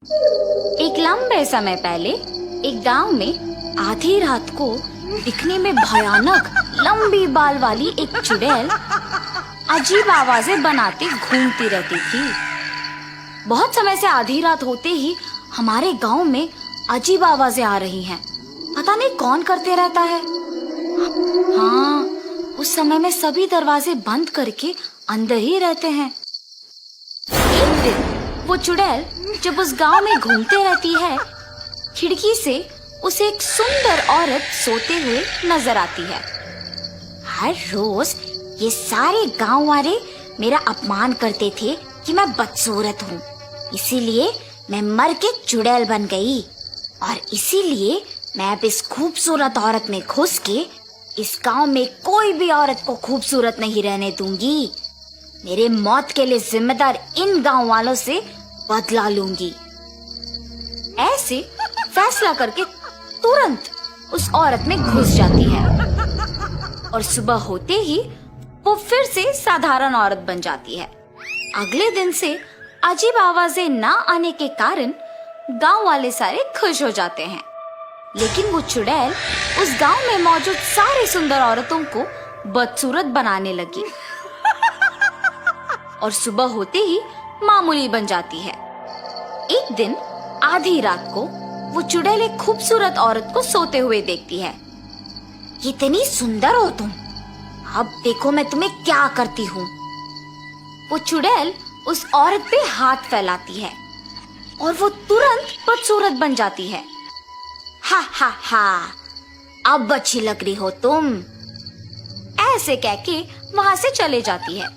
एक लंबे समय पहले एक गांव में आधी रात को दिखने में भयानक लंबी बाल वाली एक चुड़ैल अजीब आवाजें बनाते घूमती रहती थी। बहुत समय से आधी रात होते ही हमारे गांव में अजीब आवाजें आ रही हैं। पता नहीं कौन करते रहता है। हाँ, उस समय में सभी दरवाजे बंद करके अंदर ही रहते हैं। एक दिन वो चुड़ैल जब उस गांव में घूमते रहती है, खिड़की से उसे एक सुंदर औरत सोते हुए नजर आती है। हर रोज ये सारे गांव वाले मेरा अपमान करते थे कि मैं बदसूरत हूँ, इसीलिए मैं मर के चुड़ैल बन गई और इसीलिए मैं अब इस खूबसूरत औरत में घुस के इस गांव में कोई भी औरत को खूबसूरत नहीं रहने दूंगी। मेरे मौत के लिए जिम्मेदार इन गांव वालों से बदला लूंगी। ऐसे फैसला करके तुरंत उस औरत में घुस जाती है और सुबह होते ही वो फिर से साधारण औरत बन जाती है। अगले दिन से अजीब आवाजें ना आने के कारण गांव वाले सारे खुश हो जाते हैं। लेकिन वो चुड़ैल उस गांव में मौजूद सारी सुंदर औरतों को बदसूरत बनाने लगी और सुबह होते ही मामूली बन जाती है। एक दिन आधी रात को वो चुड़ैल एक खूबसूरत औरत को सोते हुए देखती है। कितनी सुंदर हो तुम, अब देखो मैं तुम्हें क्या करती हूँ। वो चुड़ैल उस औरत पे हाथ फैलाती है और वो तुरंत बदसूरत बन जाती है। हा हा हा, अब अच्छी लग रही हो तुम, ऐसे कह के वहां से चले जाती है।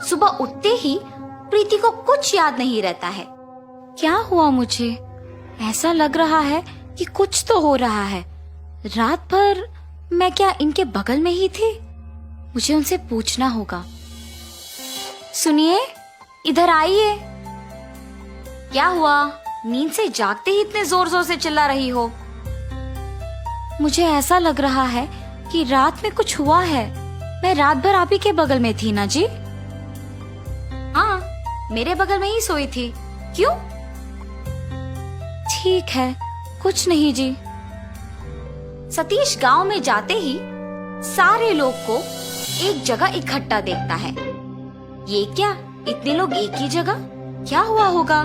सुबह उठते ही प्रीति को कुछ याद नहीं रहता है। क्या हुआ मुझे? ऐसा लग रहा है कि कुछ तो हो रहा है। रात भर मैं क्या इनके बगल में ही थी? मुझे उनसे पूछना होगा। सुनिए, इधर आइए। क्या हुआ? नींद से जागते ही इतने जोर जोर से चिल्ला रही हो? मुझे ऐसा लग रहा है कि रात में कुछ हुआ है। मैं रात भर आप ही के बगल में थी ना जी? हाँ, मेरे बगल में ही सोई थी। क्यों? ठीक है, कुछ नहीं जी। सतीश गांव में जाते ही सारे लोग को एक जगह इकट्ठा देखता है। ये क्या, इतने लोग एक ही जगह? क्या हुआ होगा?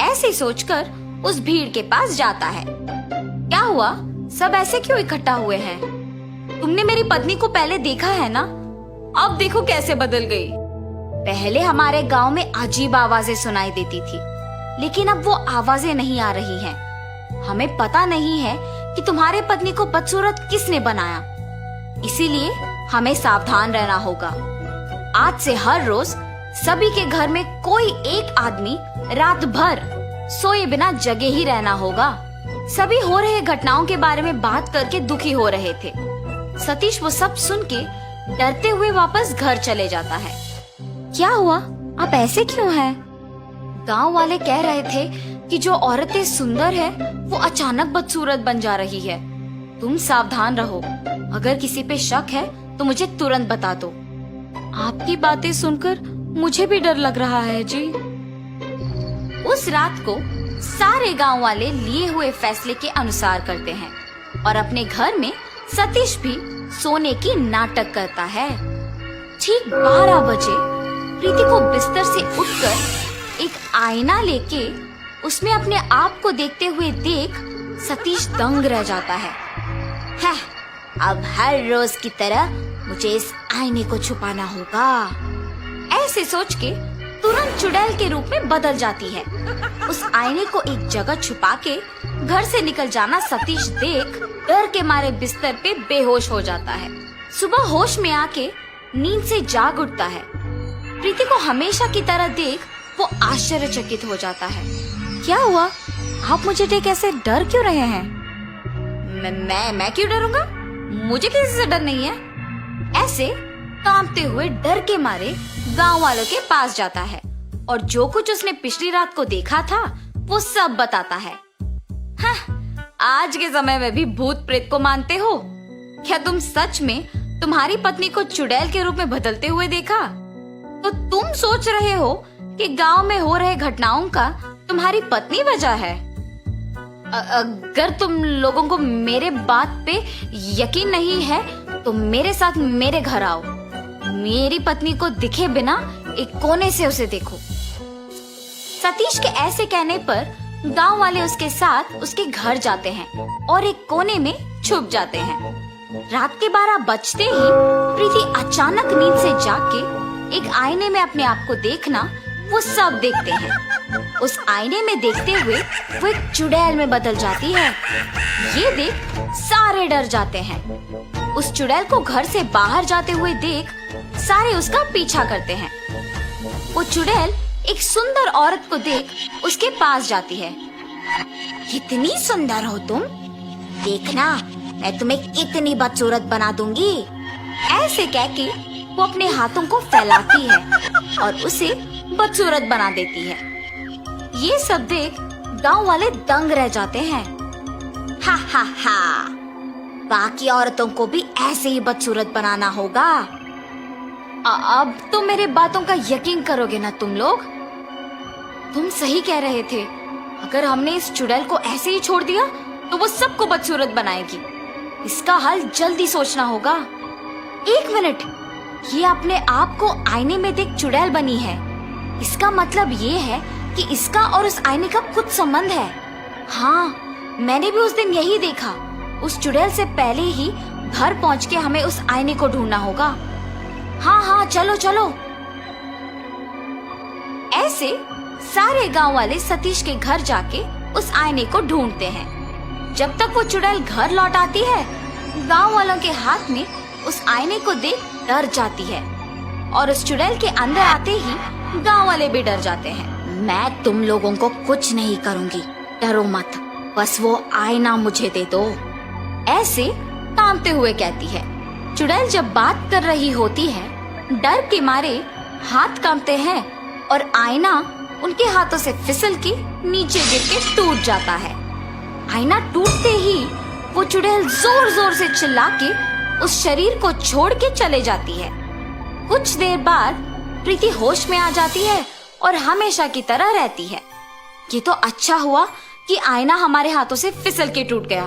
ऐसे सोचकर उस भीड़ के पास जाता है। क्या हुआ? सब ऐसे क्यों इकट्ठा हुए हैं? तुमने मेरी पत्नी को पहले देखा है ना? अब देखो कैसे बदल गई। पहले हमारे गांव में अजीब आवाजें सुनाई देती थी, लेकिन अब वो आवाजें नहीं आ रही हैं। हमें पता नहीं है कि तुम्हारे पत्नी को बदसूरत किसने बनाया, इसीलिए हमें सावधान रहना होगा। आज से हर रोज सभी के घर में कोई एक आदमी रात भर सोए बिना जगे ही रहना होगा। सभी हो रहे घटनाओं के बारे में बात करके दुखी हो रहे थे। सतीश वो सब सुन के डरते हुए वापस घर चले जाता है। क्या हुआ? आप ऐसे क्यों हैं? गांव वाले कह रहे थे कि जो औरतें सुंदर है वो अचानक बदसूरत बन जा रही है। तुम सावधान रहो। अगर किसी पे शक है तो मुझे तुरंत बता दो। आपकी बातें सुनकर मुझे भी डर लग रहा है जी। उस रात को सारे गांव वाले लिए हुए फैसले के अनुसार करते हैं और अपने घर में सतीश भी सोने की नाटक करता है। ठीक 12 बजे प्रीति को बिस्तर से उठकर एक आईना लेके उसमें अपने आप को देखते हुए देख सतीश दंग रह जाता है। अब हर रोज की तरह मुझे इस आईने को छुपाना होगा। ऐसे सोच के तुरंत चुड़ैल के रूप में बदल जाती है। उस आईने को एक जगह छुपा के घर से निकल जाना सतीश देख डर के मारे बिस्तर पे बेहोश हो जाता है। सुबह होश में आके नींद से जाग उठता है। प्रीति को हमेशा की तरह देख वो आश्चर्यचकित हो जाता है। क्या हुआ? आप मुझे देख ऐसे डर क्यों रहे हैं? मैं क्यों डरूंगा? मुझे किसी से डर नहीं है। ऐसे कांपते हुए डर के मारे गांव वालों के पास जाता है और जो कुछ उसने पिछली रात को देखा था वो सब बताता है। आज के समय में भी भूत प्रेत को मानते हो? क्या तुम सच में तुम्हारी पत्नी को चुड़ैल के रूप में बदलते हुए देखा? तो तुम सोच रहे हो कि गांव में हो रहे घटनाओं का तुम्हारी पत्नी वजह है। अगर तुम लोगों को मेरे बात पे यकीन नहीं है तो मेरे साथ मेरे घर आओ। मेरी पत्नी को दिखे बिना एक कोने से उसे देखो। सतीश के ऐसे कहने पर गांव वाले उसके साथ उसके घर जाते हैं और एक कोने में छुप जाते हैं। रात के 12 बजते ही प्रीति अचानक नींद से जाग के एक आईने में अपने आप को देखना वो सब देखते हैं। उस आईने में देखते हुए वो एक चुड़ैल में बदल जाती है। ये देख सारे डर जाते हैं। उस चुड़ैल को घर से बाहर जाते हुए देख सारे उसका पीछा करते हैं। वो चुड़ैल एक सुंदर औरत को देख उसके पास जाती है। कितनी सुंदर हो तुम, देखना मैं तुम्हें कितनी बदसूरत बना दूंगी। ऐसे कह के वो अपने हाथों को फैलाती है और उसे बदसूरत बना देती है। ये सब देख गांव वाले दंग रह जाते हैं। हा हा हा, बाकी औरतों को भी ऐसे ही बदसूरत बनाना होगा। अब तो मेरे बातों का यकीन करोगे ना तुम लोग? तुम सही कह रहे थे। अगर हमने इस चुड़ैल को ऐसे ही छोड़ दिया तो वो सबको बदसूरत बनाएगी। इसका हल जल्दी सोचना होगा। एक मिनट, ये अपने आप को आईने में देख चुड़ैल बनी है। इसका मतलब ये है कि इसका और उस आईने का कुछ संबंध है। हाँ, मैंने भी उस दिन यही देखा। उस चुड़ैल से पहले ही घर पहुँच के हमें उस आईने को ढूंढना होगा। हाँ हाँ, चलो चलो। ऐसे सारे गांव वाले सतीश के घर जाके उस आईने को ढूंढते हैं। जब तक वो चुड़ैल घर लौट आती है, गांव वालों के हाथ में उस आईने को देख डर जाती है और उस चुड़ैल के अंदर आते ही गांव वाले भी डर जाते हैं। मैं तुम लोगों को कुछ नहीं करूंगी, डरो मत, बस वो आईना मुझे दे दो, ऐसे कांपते हुए कहती है। चुड़ैल जब बात कर रही होती है, डर के मारे हाथ कांपते हैं और आईना उनके हाथों से फिसल के नीचे गिर के टूट जाता है। आईना टूटते ही वो चुड़ैल जोर जोर से चिल्ला के उस शरीर को छोड़ के चले जाती है। कुछ देर बाद प्रीति होश में आ जाती है और हमेशा की तरह रहती है। ये तो अच्छा हुआ कि आईना हमारे हाथों से फिसल के टूट गया।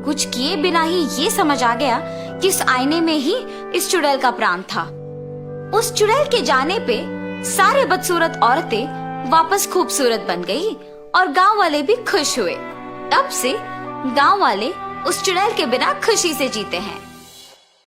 कुछ किए बिना ही ये समझ आ गया कि इस आईने में ही इस चुड़ैल का प्राण था। उस चुड़ैल के जाने पे सारे बदसूरत औरतें वापस खूबसूरत बन गई और गांव वाले भी खुश हुए। तब से गांव वाले उस चुड़ैल के बिना खुशी से जीते हैं।